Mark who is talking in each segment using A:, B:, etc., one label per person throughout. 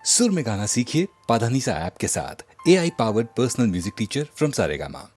A: सुर में गाना सीखिए पाधानीसा ऐप के साथ। AI powered personal music teacher from Saregama.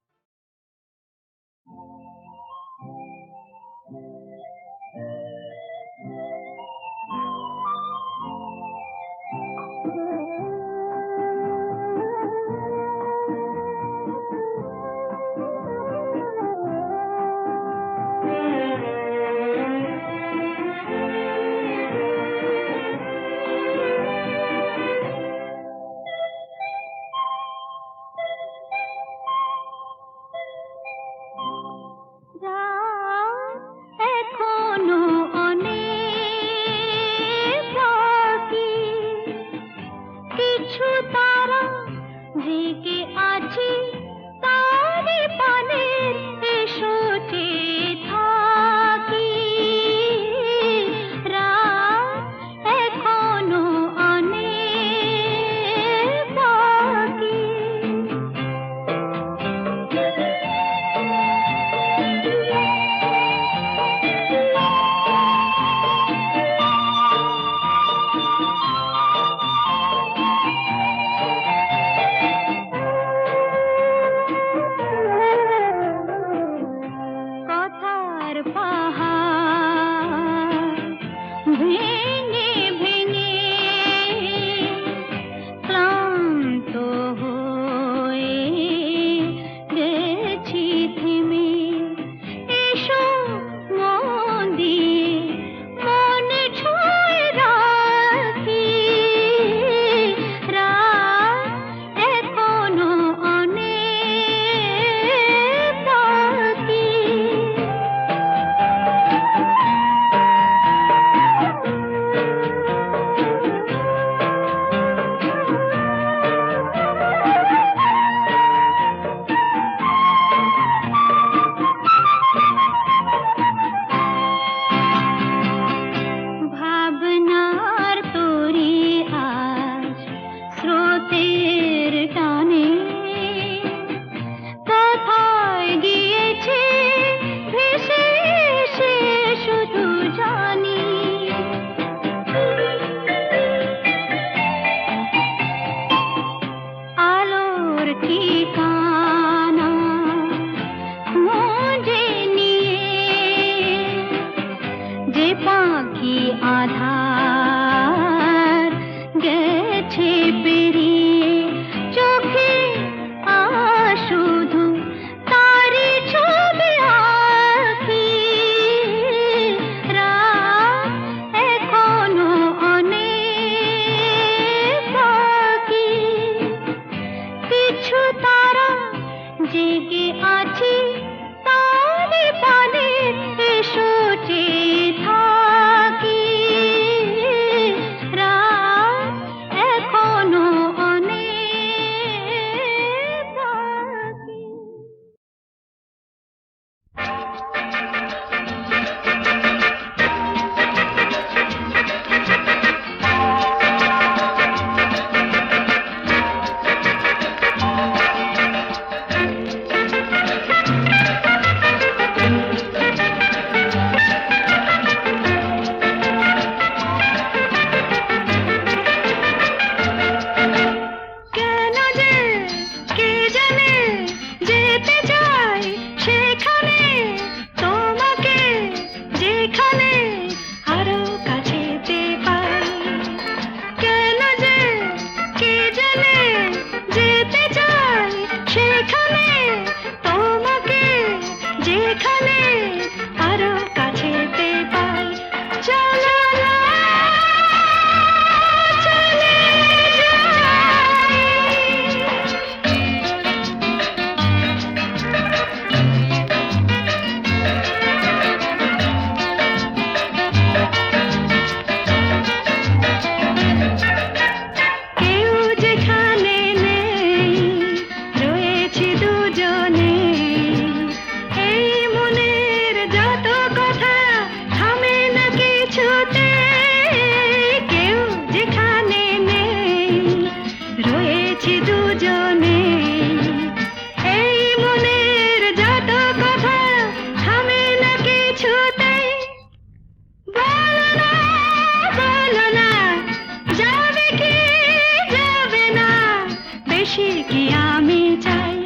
B: বেশি কি আমি চাই,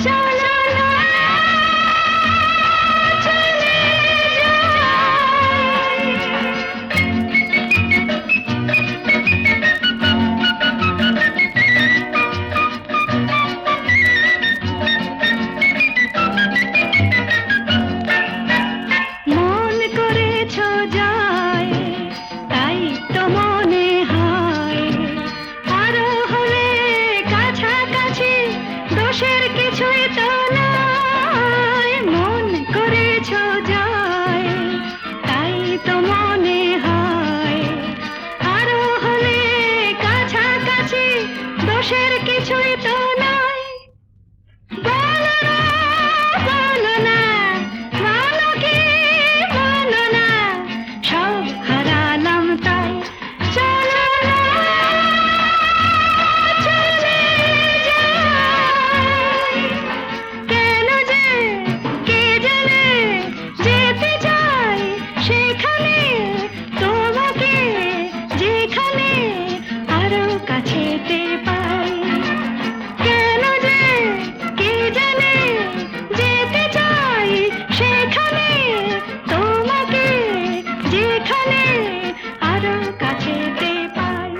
B: চলো না চলে যাই। মন করেছ যায়, তাই তো মনে হয় আরো হলে কাছাকাছি, দোষের কিছুই তো নয়। মন করেছ যায়, তাই তো মনে হয় আরো হলে কাছাকাছি, দোষের কিছুই তো নয়। বলো না, বলো না, বলো কি বলো না, সব হারালাম তাই, চলো না চলে যাই। কেন যে কে জানে, যেতে চাই সেখানে, তোমাকে যেখানে আরো কাছেতে পাই। কেন যে কে জানে, যেতে চাই সেখানে, তোমাকে যেখানে আরো কাছেতে পাই।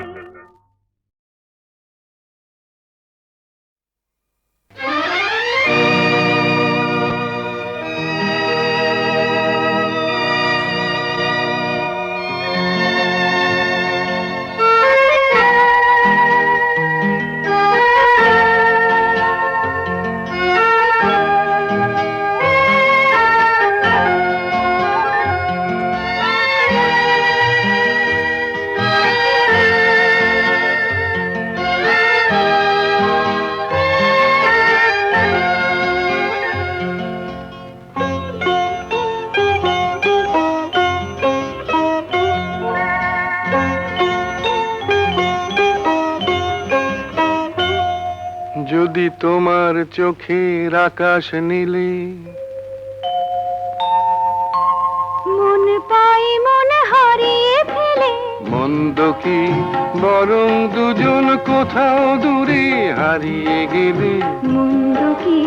C: যদি তোমার চোখের আকাশ নীলে
B: মন পাই মন হারিয়ে ফেলে,
C: মন্দ কি বরং দুজন কোথাও দূরে হারিয়ে গেলে।
B: মন্দ কি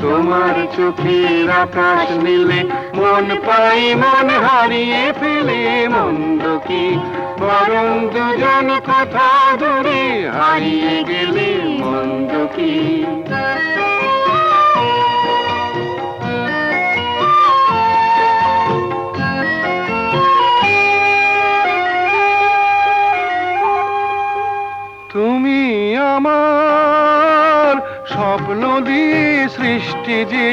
C: তোমার চোখের আকাশ নীলে মন পাই মন হারিয়ে ফেলে, মন্দ কি বরং দুজন কোথাও দূরে হারিয়ে গেলে। মন্দ কি তুমি আমার স্বপ্ন দিয়ে সৃষ্টি যে,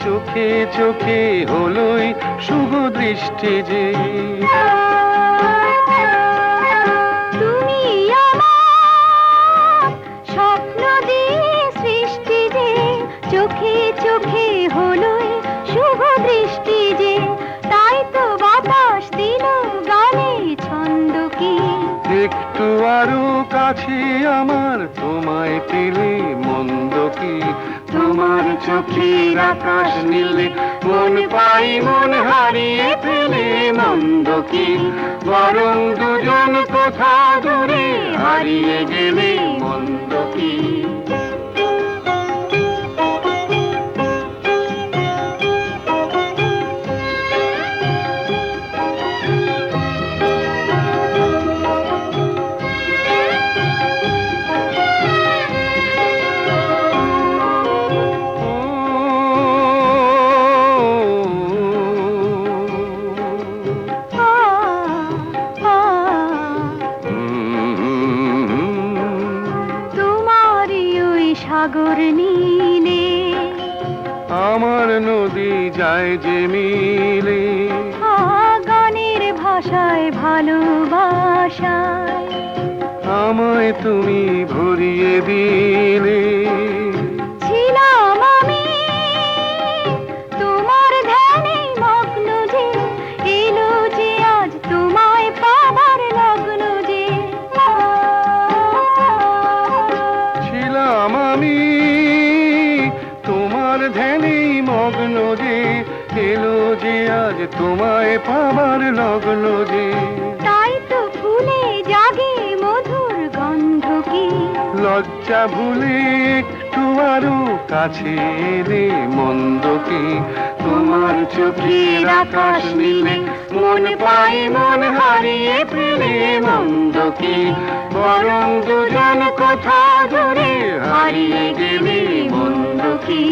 C: চোখে চোখে হলোই শুভ দৃষ্টি যে।
B: তুমি আমার স্বপ্ন দিয়ে সৃষ্টি যে, চোখে চোখে হলোই শুভ দৃষ্টি যে। তাই তো বাতাস দিল গানে ছন্দ কি,
C: একটু আরো কাছে আমার তোমায় পেলে। মন্দ কি তোমার চোখের আকাশ নীলে মন পাই মন হারিয়ে ফেলে। মন্দ কি বরং দুজন কোথা দূরে হারিয়ে গেলে। মন্দ কি
B: সাগর নীলে
C: আমার নদী যায় যে মিলে।
B: গানের ভাষায় ভালোবাসায়
C: আমায় তুমি ভরিয়ে দিলে।
B: ছিলাম আমি তোমার ধ্যানে মগ্ন যে, এলো যে আজ তোমায় পাবার লগ্ন যে।
C: ছিলাম আমি তোমার ধ্যানে মগ্ন যে, এলো যে আজ তোমায় পাবার লগ্ন যে।
B: তাই তো ফুলে জাগে মধুর গন্ধ কি,
C: লজ্জা ভুলে একটু আরো কাছে এলে মন্দ কি? তোমার চোখের আকাশ নীলে মন পাই মন হারিয়ে ফেলে মন্দ কি? বরং দুজন কোথাও দূরে হারিয়ে গেলে মন্দ কি?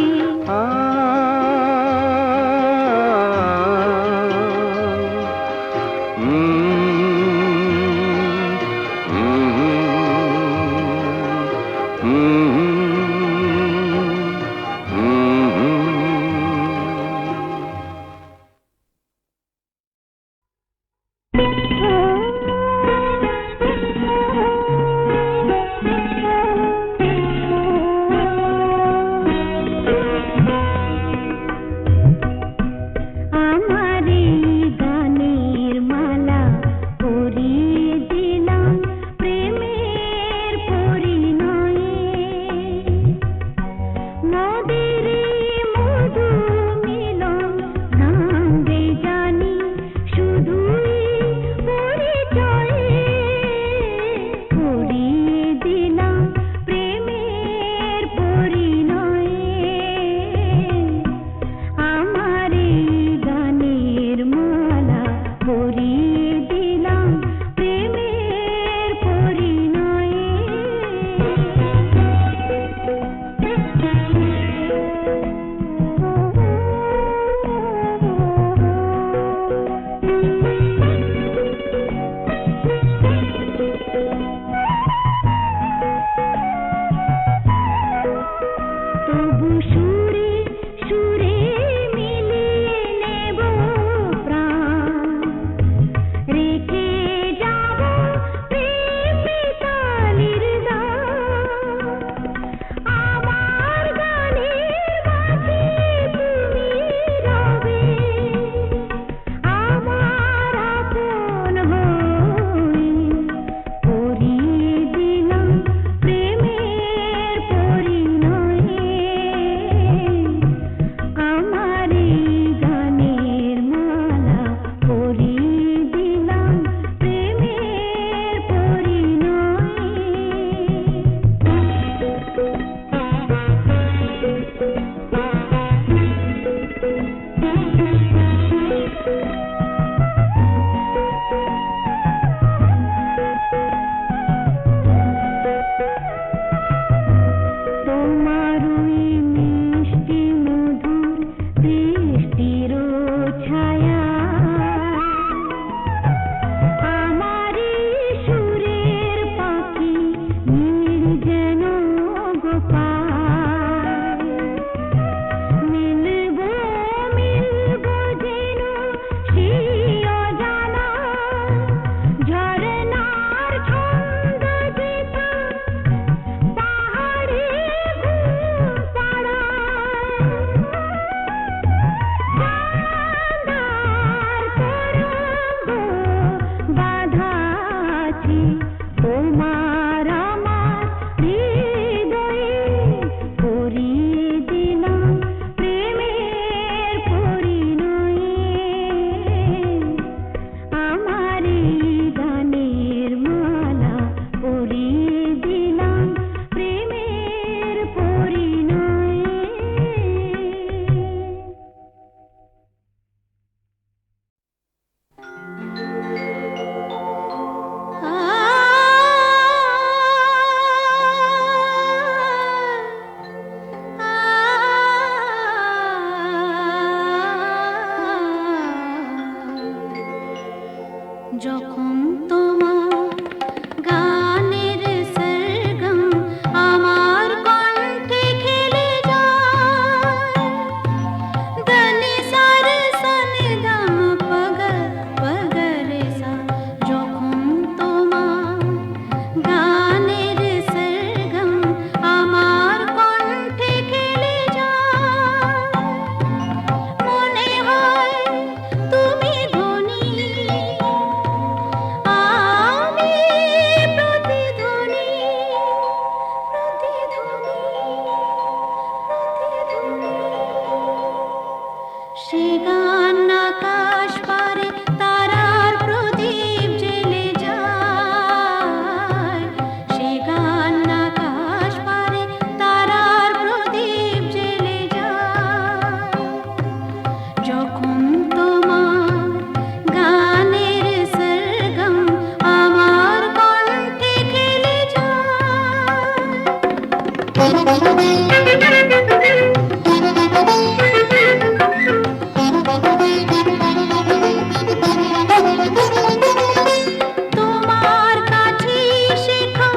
B: তোমার কাছে শেখা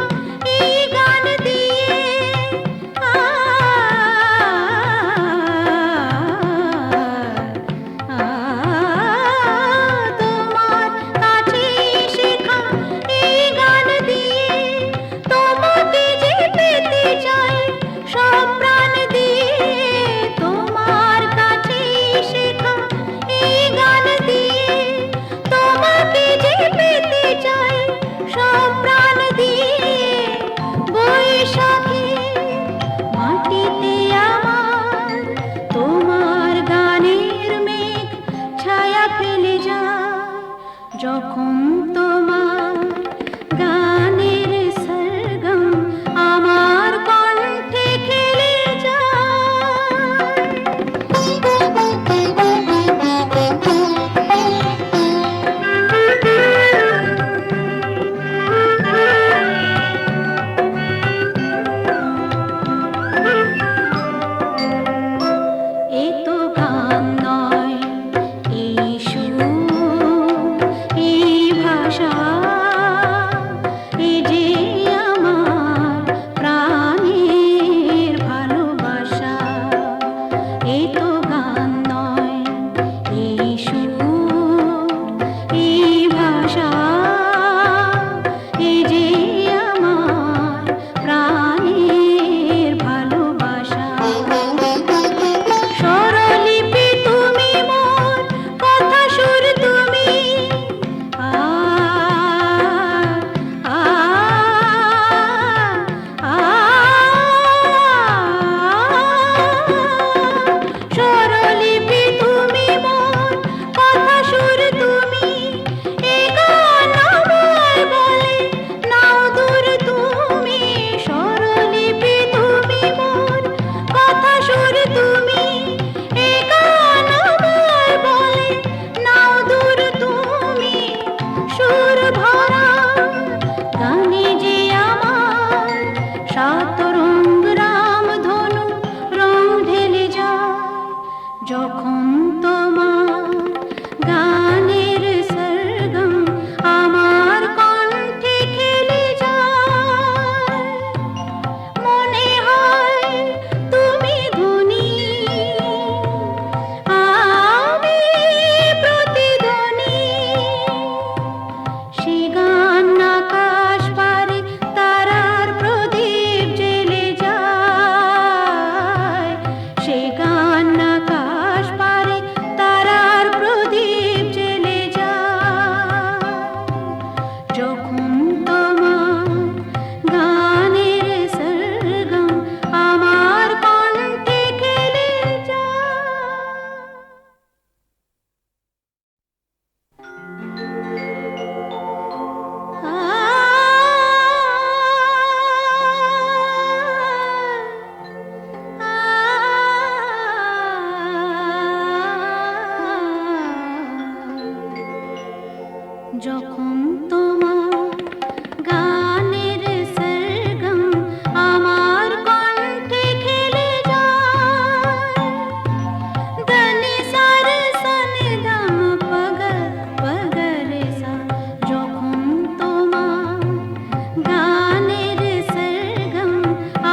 B: এই গান দিয়ে তোমার কাছে শেখা এই গান দিয়ে তোমাকে যে পেতে চাই সব প্রাণ দিয়ে তোমার কাছে শেখা এই গান দিয়ে তোমাকে যে পেতে চাই সব প্রাণ দিয়ে বৈশাখী মাটিতে আমার তোমার গানের মেঘ ছায়া ফেলে যায় যখন তোমার গানের সরগম আমার কণ্ঠে খেলে এ তো গান নয় এই সুর এই ভাষা এ যে আমার প্রাণের ভালোবাসা এ তো গান নয় এই সুর এই ভাষা এ যে আমার প্রাণের ভালোবাসা স্বরলিপি তুমি মোর কথা সুর তুমি স্বরলিপি তুমি মোর কথা সুর তুমি এ গান আমায় বলে নাও দূর তুমি স্বরলিপি তুমি মোর কথা সুর তুমি এ গান আমায় বলে নাও দূর তুমি সুর ভরা গানে যে আমার সাত রঙ রাম ধনু রং ঢেলে যায় যখন তোমার গানের সরগম আমার কণ্ঠে খেলে যায় মনে হয় তুমি ধনী আমি প্রতিধ্বনি সে গান আকাশ পারে তারার প্রদীপ জ্বেলে যায় সে গান আকাশ পারে তারার প্রদীপ জ্বেলে যায় যখন তোমার গানের সরগম আমার কণ্ঠে খেলে যখন তোমার গানের সরগম আমার কণ্ঠে খেলে যায় দনি সার সনি দম পগ পগরে সা যখন তোমার গানের সরগম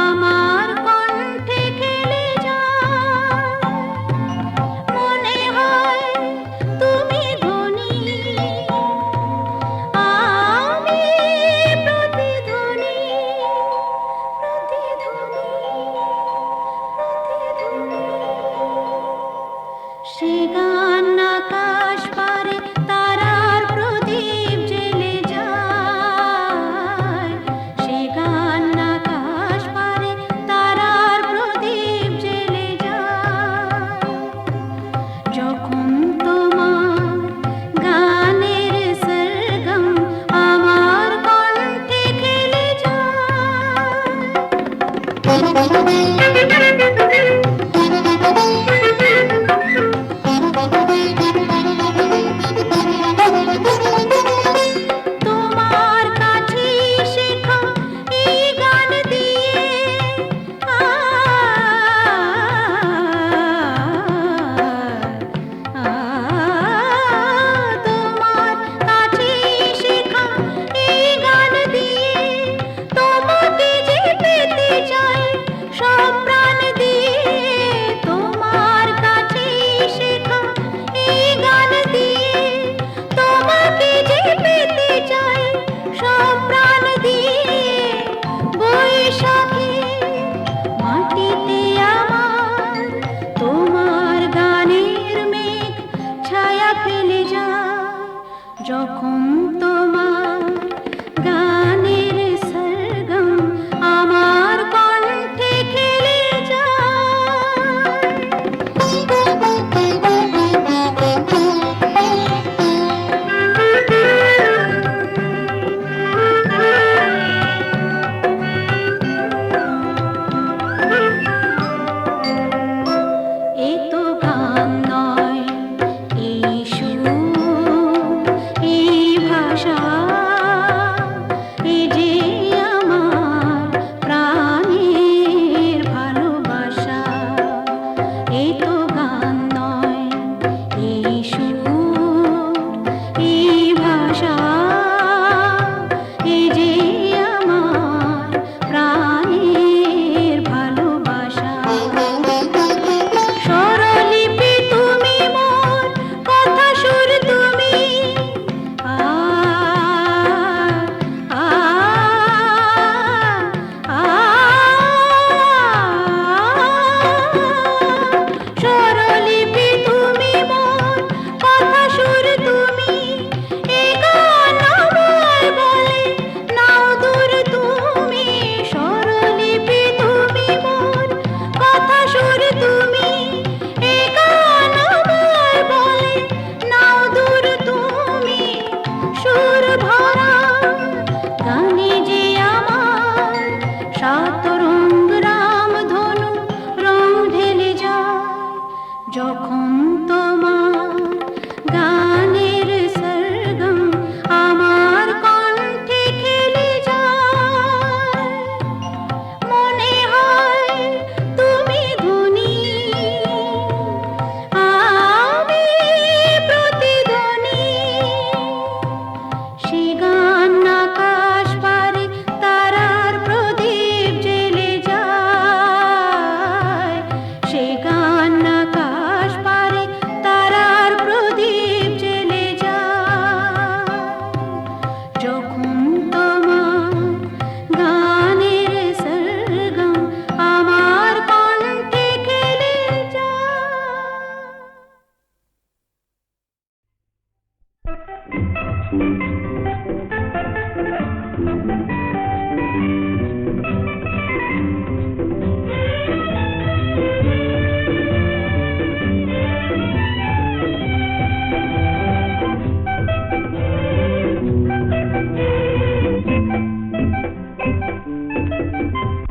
B: আমার কণ্ঠে খেলে যায় মনে হয় তুমি ধনী আমি প্রতিধ্বনি সে গান আকাশ পারে তারার প্রদীপ জ্বেলে যায় সে গান আকাশ পারে তারার প্রদীপ জ্বেলে যায় যখন তোমার গানের সরগম আমার কণ্ঠে খেলে তোমার কাছে শেখা এই গান দিয়ে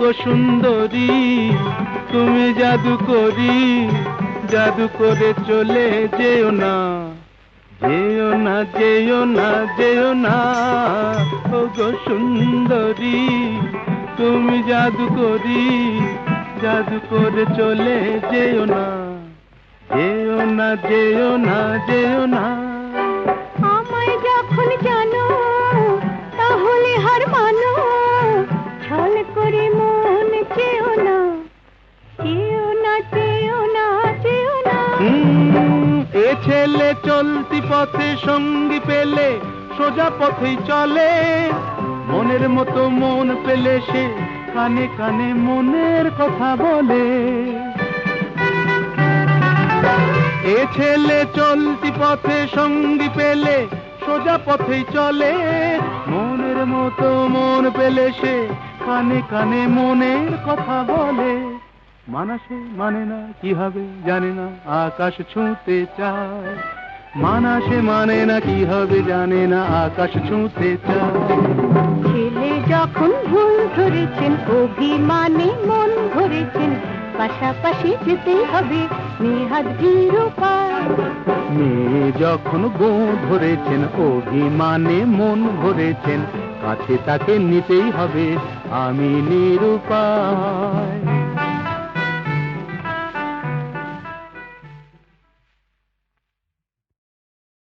C: ওগো সুন্দরী তুমি জাদু করি, জাদু করে চলে যেও না, যেও না, যেও না, যেও না। ওগো সুন্দরী তুমি জাদু করি, জাদু করে চলে যেও না, যেও না, যেও না, যেও না।
B: আমায় যখন জানো তাহলে হার মানো, ছল করে মন চেও না, চেও না, চেও না, চেও না।
C: এ ছেলে চলতি পথে সঙ্গী পেলে সোজা পথেই চলে, মনের মতো মন পেলে সে কানে কানে মনের কথা বলে। এ ছেলে চলতি পথে সঙ্গী পেলে সোজা পথেই চলে, মনের মতো মন পেলে সে কানে কানে মনের কথা বলে। মানাসে মানে না কি হবে জানে না, আকাশ ছুঁতে চায়। মানাসে মানে না কি হবে জানে না, আকাশ ছুঁতে চায়।
B: ছেলে যখন ভুল ধরেছেন, অভিমানে মন ধরেছেন, পাশাপাশি যেতেই হবে নেহাত নিরুপায়।
C: মেয়ে যখন বউ ধরেছেন, অভিমানে মন ভরেছেন, কাছে তাকে নিতেই হবে আমি নিরুপায়।